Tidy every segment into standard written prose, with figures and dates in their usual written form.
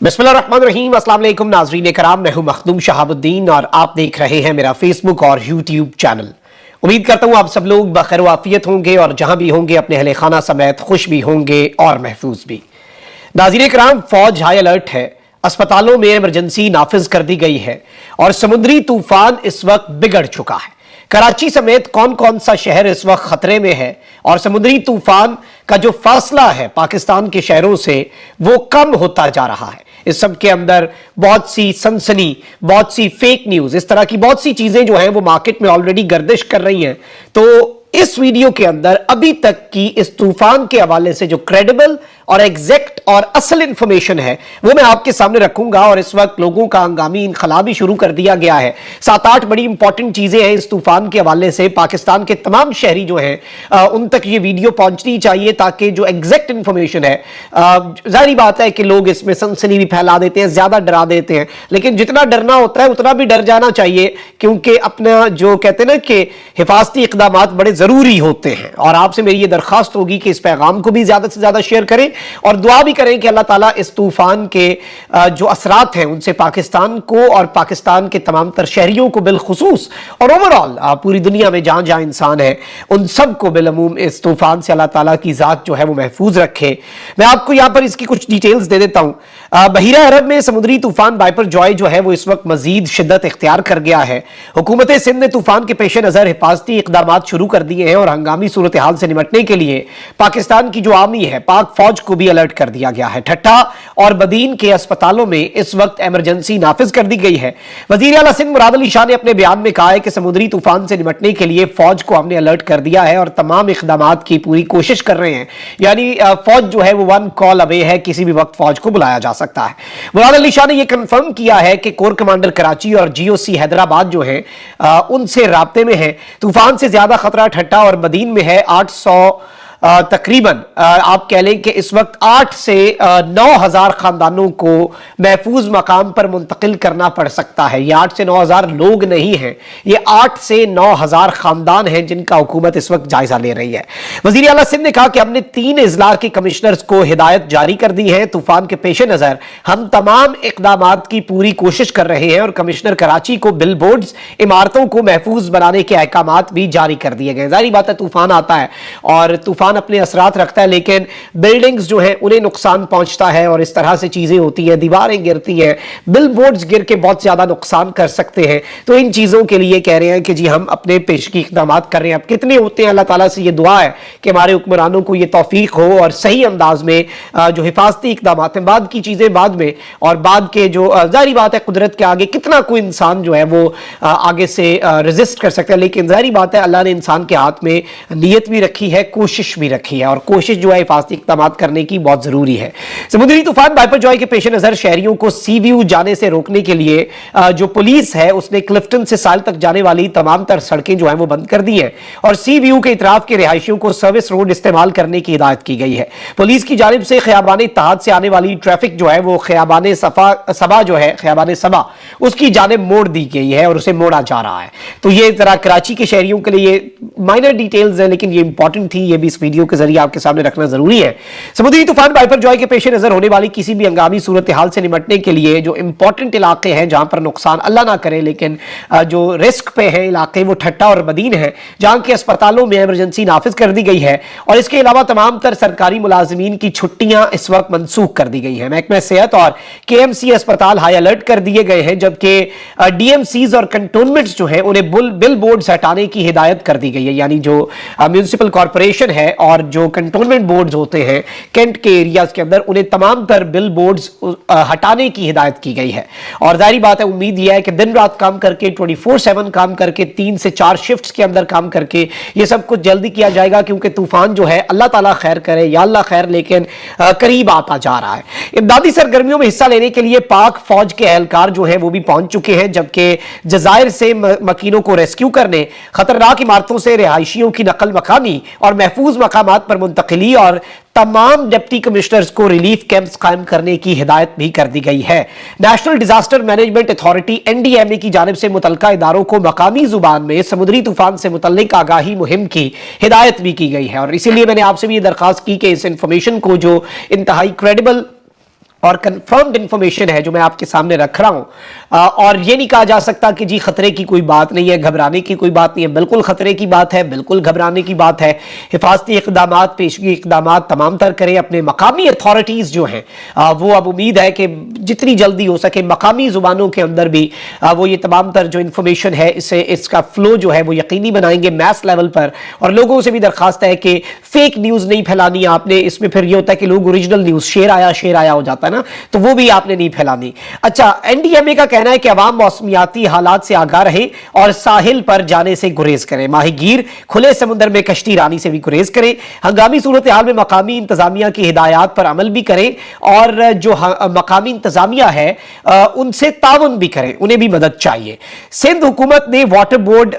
बिस्मिल्लाहिर्रहमानिर्रहीम, अस्सलाम वालेकुम नाज़रीन कराम, मैं हूं मखदूम शहाबुद्दीन और आप देख रहे हैं मेरा फेसबुक और यूट्यूब चैनल। उम्मीद करता हूं आप सब लोग बखैर वाफियत होंगे और जहां भी होंगे अपने अहले खाना समेत खुश भी होंगे और महफूज भी। नाज़रीन कराम, फौज हाई अलर्ट है, अस्पतालों में इमरजेंसी नाफिज कर दी गई है और समुद्री तूफान इस वक्त बिगड़ चुका है। कराची समेत कौन कौन सा शहर इस वक्त खतरे में है और समुद्री तूफान का जो फासला है पाकिस्तान के शहरों से वो कम होता जा रहा है। इस सब के अंदर बहुत सी सनसनी, बहुत सी फेक न्यूज, इस तरह की बहुत सी चीजें जो हैं वो मार्केट में ऑलरेडी गर्दिश कर रही हैं। तो इस वीडियो के अंदर अभी तक की इस तूफान के हवाले से जो क्रेडिबल और एग्जैक्ट और असल इंफॉर्मेशन है वो मैं आपके सामने रखूंगा। और इस वक्त लोगों का हंगामी इनखला भी शुरू कर दिया गया है। 7-8 बड़ी इंपॉर्टेंट चीजें हैं इस तूफान के हवाले से। पाकिस्तान के तमाम शहरी जो हैं उन तक ये वीडियो पहुंचनी चाहिए ताकि जो एग्जैक्ट इंफॉर्मेशन है, जाहिर बात है कि लोग इसमें सनसनी भी फैला देते हैं, ज्यादा डरा देते हैं, लेकिन जितना डरना होता है उतना भी डर जाना चाहिए, क्योंकि अपना जो कहते हैं ना कि हिफाजती इकदाम बड़े जरूरी होते हैं। और आपसे मेरी ये दरखास्त होगी कि इस पैगाम को भी ज्यादा से ज्यादा शेयर करें और दुआ भी करें कि अल्लाह ताला इस तूफान के जो असरात हैं उनसे पाकिस्तान को और पाकिस्तान के तमाम तर शहरियों को बिलखुसूस और ओवरऑल पूरी दुनिया में जहां जहां इंसान है उन सबको बिलअमूम इस तूफान से अल्लाह ताला की जात जो है वो महफूज रखे। मैं आपको यहां पर इसकी कुछ डिटेल्स दे देता हूं। बहीरा अरब में समुद्री तूफान बाइपर जॉय जो है वो इस वक्त मजीद शिद्दत इख्तियार कर गया है। हुकूमत सिंध ने तूफान के पेश नजर हिफाजती इकदाम शुरू कर दिए हैं और हंगामी सूरत हाल से निपटने के लिए पाकिस्तान की जो आर्मी है, पाक फौज को भी अलर्ट कर दिया गया है। ठट्टा और बदीन के अस्पतालों में इस वक्त इमरजेंसी नाफिज कर दी गई है। वजीर आला सिंध मुराद अली शाह ने अपने बयान में कहा है कि समुद्री तूफान से निपटने के लिए फौज को हमने अलर्ट कर दिया है और तमाम इकदाम की पूरी कोशिश कर रहे हैं। यानी फौज जो है वो वन कॉल अवे है, किसी भी वक्त फौज को बुलाया जा सकता है। मुराद अली शाह ने यह कंफर्म किया है कि कोर कमांडर कराची और GOC हैदराबाद जो है उनसे राब्ते में है। तूफान से ज्यादा खतरा ठट्टा और बदीन में है। 800 तकरीबन आप कह लें कि इस वक्त 8 से 9,000 खानदानों को महफूज मकाम पर मुंतकिल करना पड़ सकता है। ये 8 से 9,000 लोग नहीं हैं, ये 8 से 9,000 खानदान हैं जिनका हुकूमत इस वक्त जायजा ले रही है। वजीर आला सिंध ने कहा कि हमने 3 इजला के कमिश्नर्स को हिदायत जारी कर दी है। तूफान के पेश नजर हम तमाम इकदाम की पूरी कोशिश कर रहे हैं और कमिश्नर कराची को बिल बोर्ड्स, इमारतों को महफूज बनाने के अहकाम भी जारी कर दिए गए। जाहिर बात है तूफान आता है और तूफान अपने असरात रखता है, लेकिन बिल्डिंग्स जो हैं उन्हें नुकसान पहुंचता है और इस तरह से चीजें होती हैं, दीवारें गिरती हैं, बिल बोर्ड्स गिर के बहुत ज्यादा नुकसान कर सकते हैं। तो इन चीजों के लिए कह रहे हैं कि जी हम अपने पेशगी इकदाम कर रहे हैं। अब कितने होते हैं, अल्लाह ताला से ये दुआ है कि हमारे हुक्मरानों को ये तौफीक हो और सही अंदाज में जो हिफाजती इकदाम हैं, बाद की चीजें बाद में, और बाद के जो जाहिर बात है कुदरत के आगे कितना कोई इंसान जो है वो आगे से रेजिस्ट कर सकता है, लेकिन जाहिर बात है अल्लाह ने इंसान के हाथ में नीयत भी रखी है, कोशिश भी रखी है और कोशिश जो है हिफाजती इक़दाम करने की बहुत जरूरी है। समुद्री तूफान बाइपर जॉय के पेश नजर शहरियों को सी व्यू जाने से रोकने के लिए जो पुलिस है उसने क्लिफ्टन से साल तक जाने वाली तमाम तर सड़कें जो है वो बंद कर दी है और सी व्यू के इतराफ के रिहायशियों को सर्विस रोड इस्तेमाल करने की हिदायत की गई है। पुलिस की जानिब से खियाबान इत्तेहाद से आने वाली ट्रैफिक जो है वो खियाबान सबा जो है, खियाबान सबा उसकी जानिब मोड़ दी गई है और उसे मोड़ा जा रहा है। तो ये जरा कराची के शहरियों के लिए माइनर डिटेल्स है, लेकिन ये इंपॉर्टेंट थी, ये भी इस वीडियो के जरिए आपके सामने रखना जरूरी है। समुद्री तूफान बाइपर जॉय के पेश नजर होने वाली किसी भी हंगामी सूरत हाल से निपटने के लिए जो इंपॉर्टेंट इलाके हैं जहां पर नुकसान अल्लाह ना करे लेकिन जो रिस्क पे है इलाके, वो ठट्टा और बदीन है, जहां के अस्पतालों में इमरजेंसी नाफिज कर दी गई है और इसके अलावा तमाम तर सरकारी मुलाजिमीन की छुट्टियां इस वक्त मनसूख कर दी गई हैं। महकमा सेहत और KMC अस्पताल हाई अलर्ट कर दिए गए हैं, जबकि DMCs और कंटोनमेंट्स जो है उन्हें बिल बोर्ड्स हटाने की हिदायत कर दी गई है। यानी जो म्यूनिसिपल कॉर्पोरेशन है और जो कंटोनमेंट बोर्ड्स होते हैं कैंट के एरियाज के अंदर, उन्हें तमाम तर बिल बोर्ड्स हटाने की हिदायत की गई है। और जाहिर बात है उम्मीद यह है कि दिन रात काम करके 24/7 काम करके 3 से 4 शिफ्ट्स के अंदर काम करके ये सब कुछ जल्दी किया जाएगा, क्योंकि तूफान जो है अल्लाह ताला खैर करे या अल्लाह खैर, लेकिन करीब आता जा रहा है। इमदादी सरगर्मियों में हिस्सा लेने के लिए पाक फौज के एहलकार जो है वो भी पहुंच चुके हैं, जबकि जजायर से मकीनों को रेस्क्यू करने, खतरनाक इमारतों से रिहायशियों की नकल मकानी और महफूज मकामात पर मुंतकिली और तमाम डिप्टी कमिश्नर्स को रिलीफ कैंप्स कायम करने की हिदायत भी कर दी गई है। National disaster management authority NDMA की जानिब से मुतल्लिका इदारों को मकामी जुबान में समुद्री तूफान से मुतल्लिक आगाही मुहिम की हिदायत भी की गई है और इसीलिए मैंने आपसे भी ये दरखास्त की कि इस इंफॉर्मेशन को जो इंतहाई क्रेडिबल और कंफर्म्ड इंफॉर्मेशन है जो मैं आपके सामने रख रहा हूं। और ये नहीं कहा जा सकता कि जी खतरे की कोई बात नहीं है, घबराने की कोई बात नहीं है। बिल्कुल खतरे की बात है, बिल्कुल घबराने की बात है। हिफाजती इकदाम, पेशगी इकदाम तमाम तर करें अपने मकामी अथॉरिटीज जो हैं, वो अब उम्मीद है कि जितनी जल्दी हो सके मकामी जुबानों के अंदर भी वो ये तमाम तर जो इंफॉर्मेशन है इसका फ्लो जो है वो यकीनी बनाएंगे मैस लेवल पर। और लोगों से भी दरखास्त है कि फेक न्यूज नहीं फैलानी आपने। इसमें फिर ये होता है कि लोग ओरिजिनल न्यूज शेर आया हो जाता है ना, तो वो भी आपने नहीं फैलानी। अच्छा, एनडीएमए का कहना है कि अवाम मौसमियाती हालात से आगाह रहे और साहिल पर जाने से गुरेज करें। माहीगीर खुले समुद्र में कश्ती रानी से भी गुरेज करें। हंगामी सूरत हाल में मकामी इंतजामिया की हिदायत पर अमल भी करें और जो मकामी इंतजामिया है उनसे ताउन भी करें, उन्हें भी मदद चाहिए। सिंध हुकूमत ने वाटर बोर्ड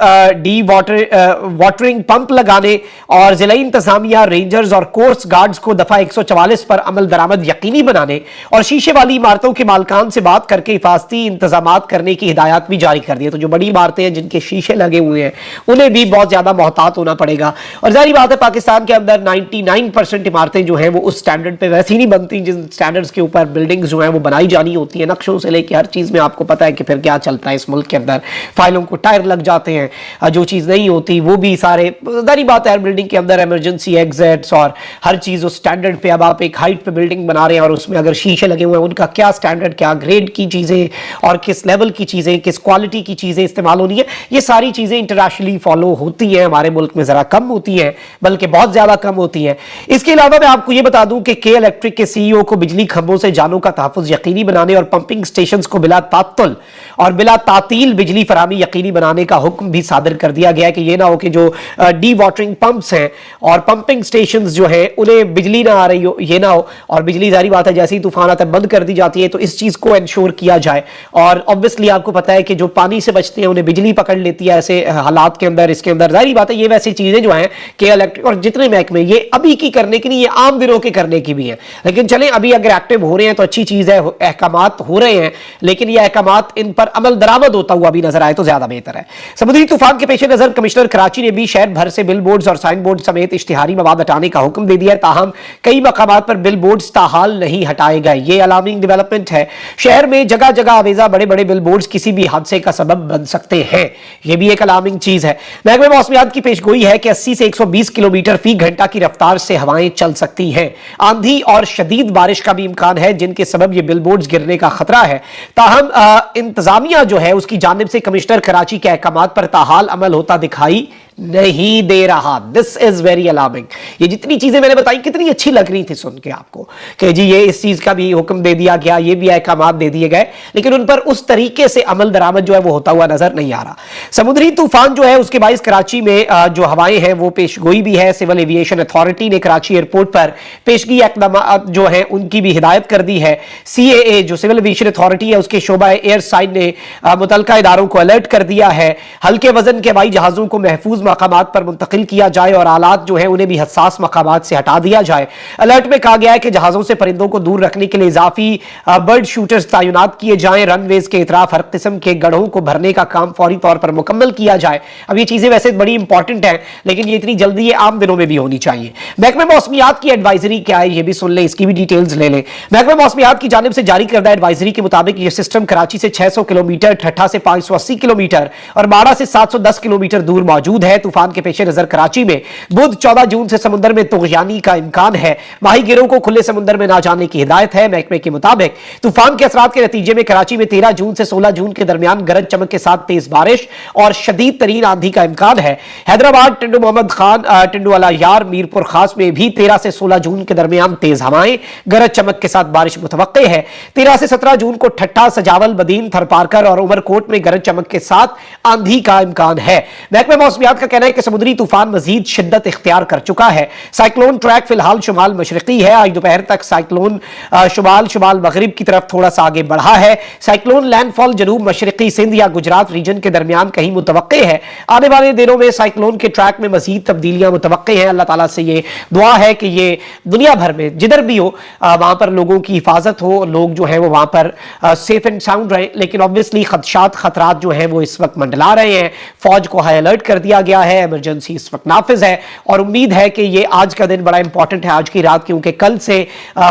वाटरिंग पंप लगाने और जिला इंतजामिया, रेंजर्स और कोर्स गार्ड्स को दफा 144 पर अमल दरामद यकीनी बनाने और शीशे वाली इमारतों के मालकान से बात करके हिफाजती इंतजाम करने की हिदायत भी जारी कर दी है। तो जो बड़ी इमारतें हैं जिनके शीशे लगे हुए हैं उन्हें भी बहुत ज्यादा मोहतात होना पड़ेगा। और जाहिर बात है पाकिस्तान के अंदर 99% इमारतें जो हैं वो उस स्टैंडर्ड पे वैसी नहीं बनती जिन स्टैंडर्ड्स के ऊपर बिल्डिंग्स जो हैं वो बनाई जानी होती है। नक्शों से लेकर हर चीज में आपको पता है कि फिर क्या चलता है इस मुल्क के अंदर। फाइलों को टायर लग जाते हैं, जो चीज नहीं होती वो भी सारे, जाहिर बात है बिल्डिंग के अंदर इमरजेंसी एग्जिट्स और हर चीज उस स्टैंडर्ड पे। अब आप एक हाइट पे बिल्डिंग बना रहे हैं और उसमें अगर शीशे लगे हुए हैं, उनका क्या स्टैंडर्ड, क्या ग्रेड की चीजें और किस लेवल की चीजें, किस क्वालिटी की चीजें इस्तेमाल होनी है, ये सारी चीजें इंटरनेशनली फॉलो होती हैं। हमारे मुल्क में जरा कम होती हैं, बल्कि बहुत ज्यादा कम होती हैं। इसके अलावा मैं आपको ये बता दूं कि के इलेक्ट्रिक के सीईओ को बिजली खंभों से जानों का तहफ्फुज यकीनी बनाने और पंपिंग स्टेशन को बिला तातुल और बिला तातील बिजली फराहमी यकीनी बनाने का हुक्म भी सादर कर दिया गया है कि यह ना हो कि जो डी वाटरिंग पंप्स हैं और पंपिंग स्टेशन जो है उन्हें बिजली ना आ रही हो, ये ना हो। और बिजली जारी बात है जैसे ही तूफान आता है बंद कर दी जाती है, तो इस चीज को इंश्योर किया जाए। और ऑब्वियसली आपको पता है कि जो पानी से बचते हैं उन्हें बिजली पकड़ लेती है ऐसे हालात के अंदर। इसके अंदर जारी बात है ये वैसी चीजें जो हैं कि इलेक्ट्रिक और जितने महकमे ये अभी की करने की नहीं, ये आम दिनों के करने की भी है। लेकिन चलें अभी अगर एक्टिव हो रहे हैं तो अच्छी चीज है, अहकामात हो रहे हैं, लेकिन ये अहकामात इन पर अमल दरामद होता हुआ भी नजर आए तो ज्यादा बेहतर है। समुद्री तूफान के पेश नजर कमिश्नर कराची ने भी शहर भर से बिल बोर्ड और साइन बोर्ड समेत इश्तिहारी मवाद हटाने का हुक्म दे दिया है। ताहम कई मकामात पर बिल बोर्ड ताहाल नहीं हटाए गए। ये अलार्मिंग डेवलपमेंट है। शहर में जगह जगह आवेजा बड़े बड़े बिल बोर्ड किसी भी हादसे का सबब बन सकते हैं, यह भी एक अलार्मिंग चीज है। महकमे मौसमियात की पेशगोई है कि 80 से 120 किलोमीटर फी घंटा की रफ्तार से हवाएं चल सकती हैं। आंधी और शदीद बारिश का भी इम्कान है जिनके सबब ये बिल बोर्ड गिरने का खतरा है। ताहम इंतजामिया जो है उसकी जानिब से कमिश्नर कराची के अहकामात पर ताहाल अमल होता दिखाई नहीं दे रहा। This is very alarming. ये जितनी चीजें मैंने बताई कितनी अच्छी लग रही थी सुन के आपको कि जी ये इस चीज का भी हुक्म दे दिया गया, ये भी अहकामात दे दिए गए, लेकिन उन पर उस तरीके से अमल दरामद जो है वो होता हुआ नजर नहीं आ रहा। समुद्री तूफान जो है उसके बाइस कराची में जो हवाएं हैं वो पेशगोई भी है। सिविल एविएशन अथॉरिटी ने कराची एयरपोर्ट पर पेशगी इकदाम जो है उनकी भी हिदायत कर दी है। CAA जो सिविल एविएशन अथॉरिटी है उसके शोबा एयर साइड ने मुतल्लिका इदारों को अलर्ट कर दिया है। हल्के वजन के हवाई जहाजों को महफूज मकामात पर मुंतकिल किया जाए और आलात जो है उन्हें भी हसास मकामात से हटा दिया जाए। अलर्ट में कहा गया है कि जहाजों से परिंदों को दूर रखने के लिए इजाफी बर्ड शूटर्स तैनात किए जाएं। रनवेज के इतराफ हर किस्म के गढ़ों को भरने का काम फौरी तौर पर मुकम्मल किया जाए। अब ये चीजें वैसे बड़ी इंपॉर्टेंट है, लेकिन ये इतनी जल्दी ये आम दिनों में भी होनी चाहिए। महकमे मौसमियात की एडवाइजरी क्या है ये भी सुन लें, इसकी भी डिटेल्स ले लें। महकमे मौसमियात की जानिब से जारी करदा एडवाइजरी के मुताबिक यह सिस्टम कराची से 600 किलोमीटर, ठट्ठा से 580 किलोमीटर और बाड़ा से 710 किलोमीटर दूर मौजूद है। तूफान के पेश नजर कराची में बुध 14 जून से समुद्र में तुगयानी का इम्कान है। माहीगीरों को खुले समुद्र में ना जाने की हिदायत है। महकमे के मुताबिक तूफान के असरात के नतीजे में कराची में 13 जून से 16 जून के दरमियान गरज चमक के साथ तेज बारिश और शदीद तरीन आंधी का इम्कान है। हैदराबाद, टिंडू मोहम्मद खान, टिंडू वाला यार, मीरपुर खास में भी 13 से 16 जून के दरमियान तेज हवाएं गरज चमक के साथ बारिश मुतवक्के है। 13 से 17 जून को ठट्ठा, सजावल, बदीन, थरपारकर और उमरकोट में गरज चमक के साथ आंधी का इम्कान है। महकमे मौसमियात का कहना है कि समुद्री तूफान मजीद शिद्दत इख्तियार कर चुका है। साइक्लोन ट्रैक फिलहाल शुमाल मशरकी है। आज दोपहर तक साइक्लोन शुमाल मगरिब की तरफ थोड़ा सा आगे बढ़ा है। साइक्लोन लैंडफॉल जनूब मशरकी सिंध या गुजरात रीजन के दरमियान कहीं मुतवक्के है। आने वाले दिनों में साइक्लोन के ट्रैक में मजीद तब्दीलियां मुतवक्के हैं। अल्लाह ताला से ये दुआ है कि ये दुनिया भर में जिधर भी हो वहां पर लोगों की हिफाजत हो, लोग जो है वो वहां पर सेफ एंड साउंड रहे। लेकिन ऑब्वियसली खदशात खतरात जो है वो इस वक्त मंडला रहे हैं। फौज को हाई अलर्ट कर दिया गया गया है, इमरजेंसी इस वक्त नाफिज है और उम्मीद है कि ये आज का दिन बड़ा इंपॉर्टेंट है, आज की रात, क्योंकि कल से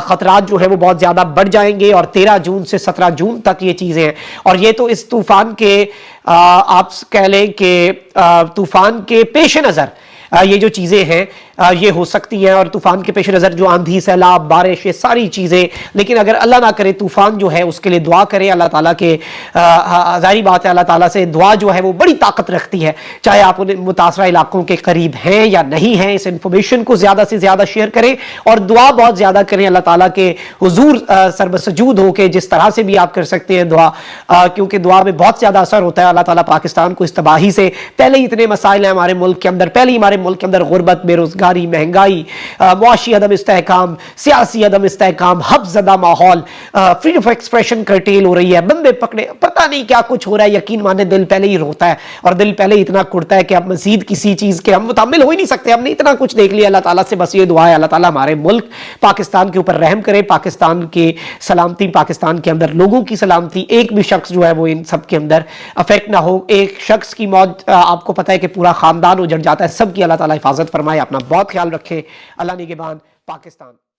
खतरात जो है वो बहुत ज्यादा बढ़ जाएंगे और 13 जून से 17 जून तक ये चीजें हैं। और ये तो इस तूफान के आप कह लें कि तूफान के पेश नजर ये जो चीजें हैं ये हो सकती हैं, और तूफान के पेश नज़र जो आंधी, सैलाब, बारिश, ये सारी चीज़ें। लेकिन अगर अल्लाह ना करे तूफान जो है उसके लिए दुआ करें अल्लाह ताला के। जाहिर बात है अल्लाह ताला से दुआ जो है वो बड़ी ताकत रखती है, चाहे आप उन मुतासरा इलाकों के करीब हैं या नहीं हैं। इस इंफॉर्मेशन को ज़्यादा से ज़्यादा शेयर करें और दुआ बहुत ज़्यादा करें अल्लाह ताला के हुजूर सरबसजूद होकर, जिस तरह से भी आप कर सकते हैं दुआ, क्योंकि दुआ में बहुत ज़्यादा असर होता है। अल्लाह ताला पाकिस्तान को इस तबाही से, पहले ही इतने मसाइल हैं हमारे मुल्क के अंदर, पहले ही हमारे मुल्क के अंदर गुर्बत, बेरोजगारी, महंगाई, मुआशी अदम इस्तेहकाम, सियासी अदम इस्तेहकाम, हफ्ज़दा माहौल, फ्रीडम ऑफ एक्सप्रेशन कर्टेल हो रही है, बंदे पकड़े, पता नहीं क्या कुछ हो रहा है। यकीन माने दिल पहले ही रोता है और दिल पहले ही इतना कुड़ता है कि अब मजीद किसी चीज़ के हम मुतामिल हो ही नहीं सकते। हमने इतना कुछ देख लिया। अल्लाह ताला से बस ये दुआ है अल्लाह ताला हमारे मुल्क पाकिस्तान के ऊपर रहम करे, पाकिस्तान की सलामती, पाकिस्तान के अंदर लोगों की सलामती, एक भी शख्स जो है वो इन सब के अंदर अफेक्ट ना हो। एक शख्स की मौत आपको पता है कि पूरा खानदान उजड़ जाता है। सबकी अल्लाह ताला हिफाजत फरमाए। अपना बहुत ख्याल रखें। अल्लाह निगहबान। पाकिस्तान।